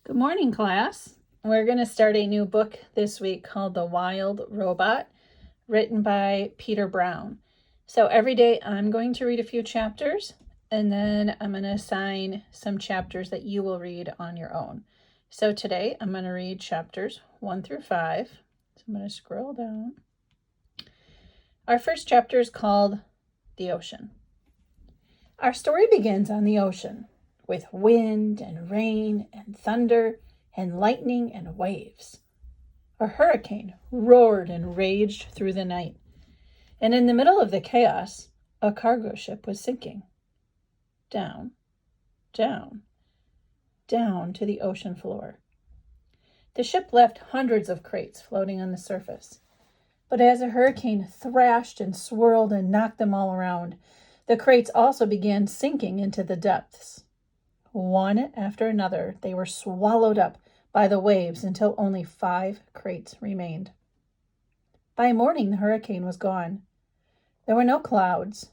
Good morning, class. We're going to start a new book this week called The Wild Robot, written by Peter Brown. So every day I'm going to read a few chapters, and then I'm going to assign some chapters that you will read on your own. So today I'm going to read chapters 1 through 5. So I'm going to scroll down. Our first chapter is called The Ocean. Our story begins on the ocean, with wind and rain and thunder and lightning and waves. A hurricane roared and raged through the night, and in the middle of the chaos, a cargo ship was sinking. Down, down, down to the ocean floor. The ship left hundreds of crates floating on the surface, but as a hurricane thrashed and swirled and knocked them all around, the crates also began sinking into the depths. One after another, they were swallowed up by the waves until only 5 crates remained. By morning, the hurricane was gone. There were no clouds,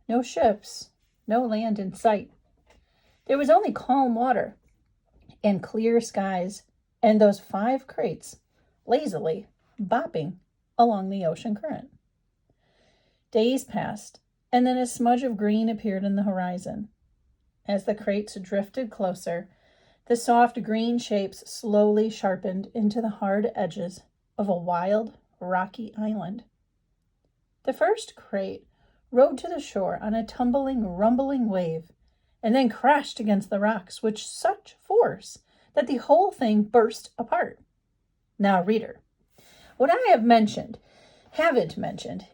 no ships, no land in sight. There was only calm water and clear skies, and those 5 crates lazily bopping along the ocean current. Days passed, and then a smudge of green appeared in the horizon. As the crates drifted closer, the soft green shapes slowly sharpened into the hard edges of a wild, rocky island. The first crate rode to the shore on a tumbling, rumbling wave, and then crashed against the rocks with such force that the whole thing burst apart. Now, reader, what I haven't mentioned,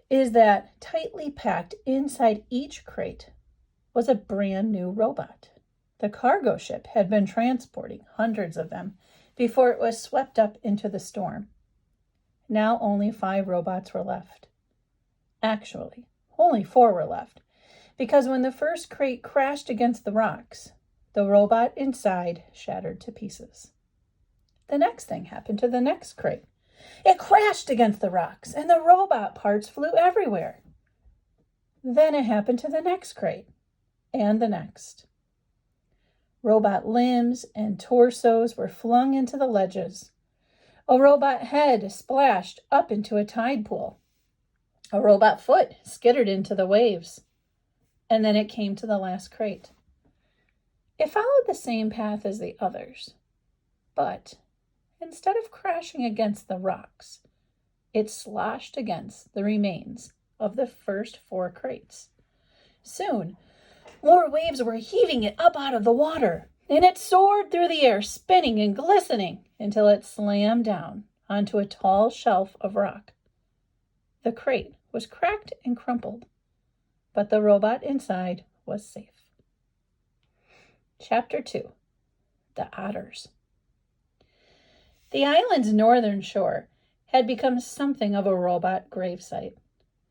is that tightly packed inside each crate was a brand new robot. The cargo ship had been transporting hundreds of them before it was swept up into the storm. Now only 5 robots were left. Actually, only 4 were left, because when the first crate crashed against the rocks, the robot inside shattered to pieces. The next thing happened to the next crate. It crashed against the rocks, and the robot parts flew everywhere. Then it happened to the next crate, and the next. Robot limbs and torsos were flung into the ledges. A robot head splashed up into a tide pool. A robot foot skittered into the waves. And then it came to the last crate. It followed the same path as the others, but instead of crashing against the rocks, it sloshed against the remains of the first 4 crates. Soon, more waves were heaving it up out of the water, and it soared through the air, spinning and glistening until it slammed down onto a tall shelf of rock. The crate was cracked and crumpled, but the robot inside was safe. Chapter 2, The Otters. The island's northern shore had become something of a robot gravesite.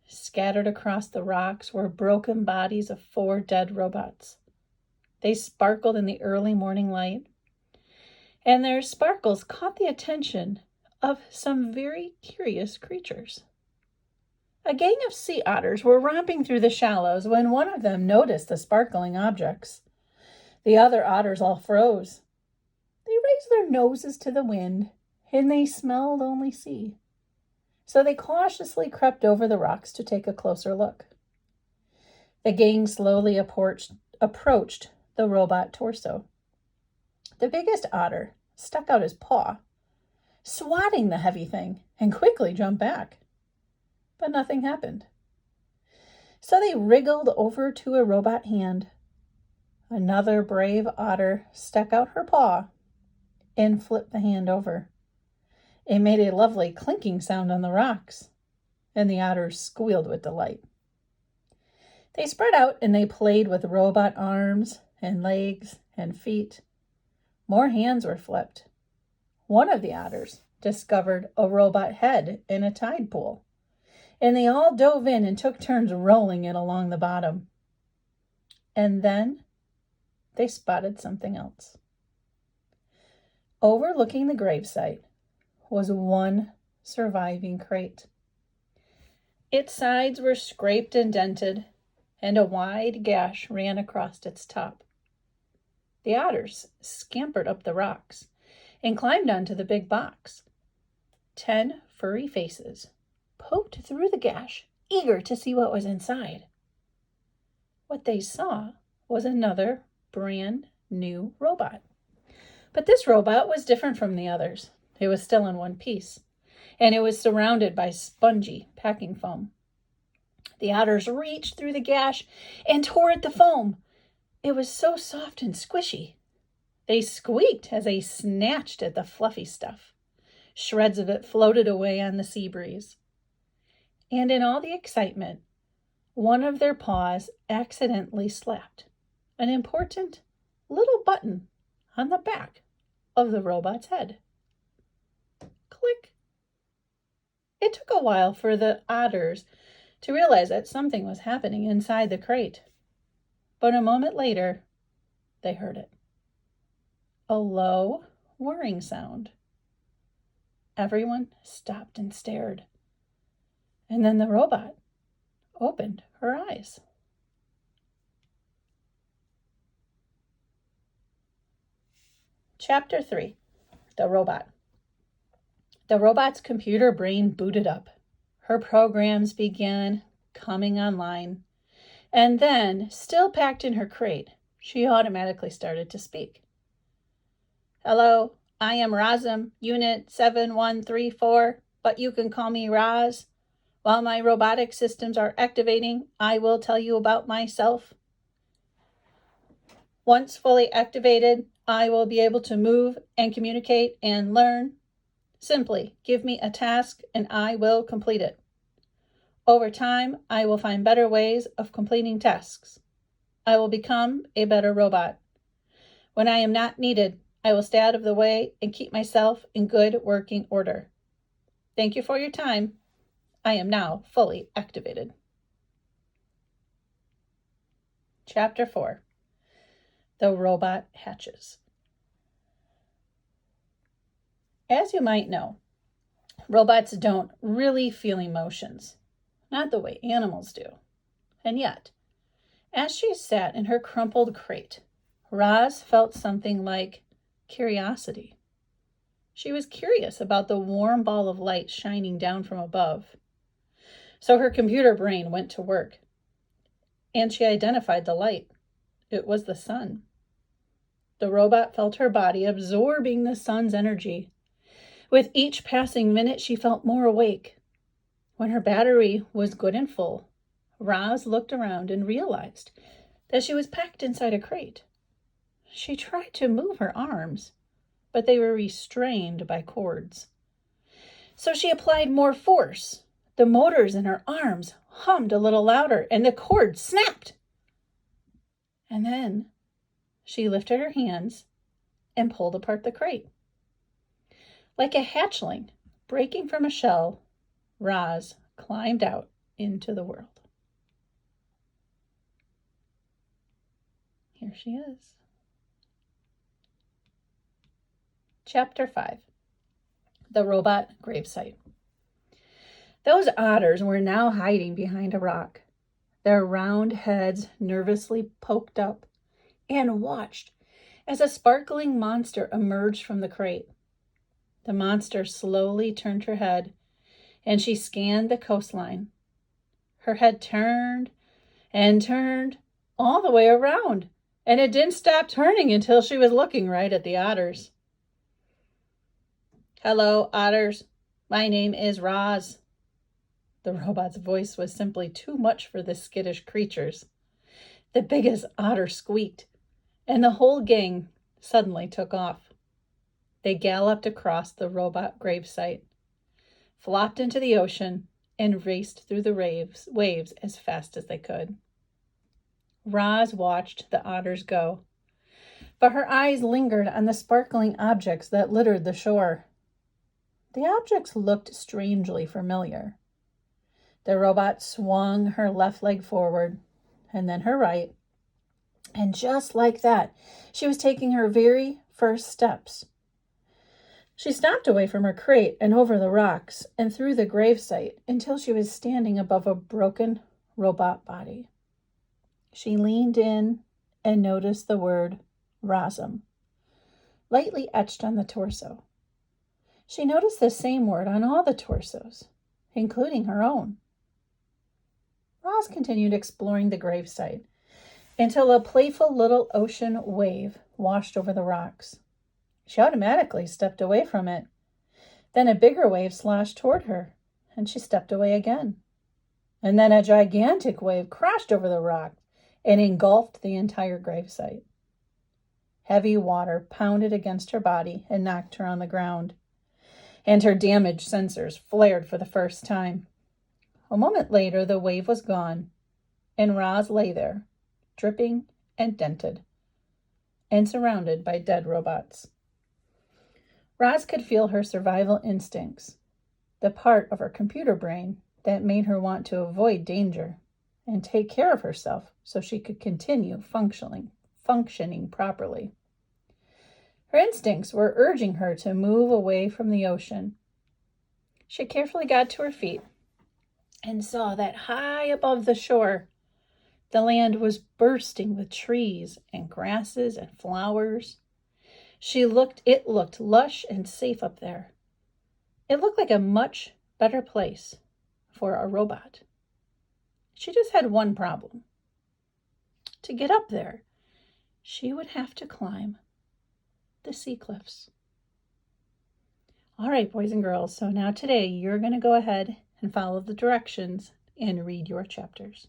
Scattered across the rocks were broken bodies of 4 dead robots. They sparkled in the early morning light, and their sparkles caught the attention of some very curious creatures. A gang of sea otters were romping through the shallows when one of them noticed the sparkling objects. The other otters all froze. They raised their noses to the wind, and they smelled only sea. So they cautiously crept over the rocks to take a closer look. The gang slowly approached the robot torso. The biggest otter stuck out his paw, swatting the heavy thing, and quickly jumped back. But nothing happened. So they wriggled over to a robot hand. Another brave otter stuck out her paw and flipped the hand over. It made a lovely clinking sound on the rocks, and the otters squealed with delight. They spread out and they played with robot arms and legs and feet. More hands were flipped. One of the otters discovered a robot head in a tide pool, and they all dove in and took turns rolling it along the bottom. And then they spotted something else. Overlooking the gravesite was one surviving crate. Its sides were scraped and dented, and a wide gash ran across its top. The otters scampered up the rocks and climbed onto the big box. 10 furry faces poked through the gash, eager to see what was inside. What they saw was another brand new robot. But this robot was different from the others. It was still in one piece, and it was surrounded by spongy packing foam. The otters reached through the gash and tore at the foam. It was so soft and squishy. They squeaked as they snatched at the fluffy stuff. Shreds of it floated away on the sea breeze. And in all the excitement, one of their paws accidentally slapped an important little button on the back of the robot's head. Click. It took a while for the otters to realize that something was happening inside the crate. But a moment later, they heard it. A low, whirring sound. Everyone stopped and stared. And then the robot opened her eyes. Chapter 3, The Robot. The robot's computer brain booted up. Her programs began coming online. And then, still packed in her crate, she automatically started to speak. Hello, I am Razum, Unit 7134, but you can call me Raz. While my robotic systems are activating, I will tell you about myself. Once fully activated, I will be able to move and communicate and learn. Simply give me a task and I will complete it. Over time, I will find better ways of completing tasks. I will become a better robot. When I am not needed, I will stay out of the way and keep myself in good working order. Thank you for your time. I am now fully activated. Chapter 4, The Robot Hatches. As you might know, robots don't really feel emotions, not the way animals do. And yet, as she sat in her crumpled crate, Roz felt something like curiosity. She was curious about the warm ball of light shining down from above. So her computer brain went to work, and she identified the light. It was the sun. The robot felt her body absorbing the sun's energy. With each passing minute, she felt more awake. When her battery was good and full, Roz looked around and realized that she was packed inside a crate. She tried to move her arms, but they were restrained by cords. So she applied more force. The motors in her arms hummed a little louder, and the cord snapped. And then she lifted her hands and pulled apart the crate. Like a hatchling breaking from a shell, Roz climbed out into the world. Here she is. Chapter 5, The Robot Gravesite. Those otters were now hiding behind a rock, their round heads nervously poked up, and watched as a sparkling monster emerged from the crate. The monster slowly turned her head, and she scanned the coastline. Her head turned and turned all the way around, and it didn't stop turning until she was looking right at the otters. Hello, otters. My name is Roz. The robot's voice was simply too much for the skittish creatures. The biggest otter squeaked, and the whole gang suddenly took off. They galloped across the robot gravesite, flopped into the ocean, and raced through the waves as fast as they could. Roz watched the otters go, but her eyes lingered on the sparkling objects that littered the shore. The objects looked strangely familiar. The robot swung her left leg forward, and then her right, and just like that, she was taking her very first steps. She stopped away from her crate and over the rocks and through the gravesite until she was standing above a broken robot body. She leaned in and noticed the word Razum. lightly etched on the torso. She noticed the same word on all the torsos, including her own. Roz continued exploring the gravesite until a playful little ocean wave washed over the rocks. She automatically stepped away from it. Then a bigger wave sloshed toward her, and she stepped away again. And then a gigantic wave crashed over the rock and engulfed the entire gravesite. Heavy water pounded against her body and knocked her on the ground, and her damaged sensors flared for the first time. A moment later, the wave was gone, and Roz lay there, dripping and dented, and surrounded by dead robots. Roz could feel her survival instincts, the part of her computer brain that made her want to avoid danger and take care of herself so she could continue functioning properly. Her instincts were urging her to move away from the ocean. She carefully got to her feet and saw that high above the shore, the land was bursting with trees and grasses and flowers. It looked lush and safe up there. It looked like a much better place for a robot. She just had one problem. To get up there, she would have to climb the sea cliffs. All right, boys and girls, so now today you're going to go ahead and follow the directions and read your chapters.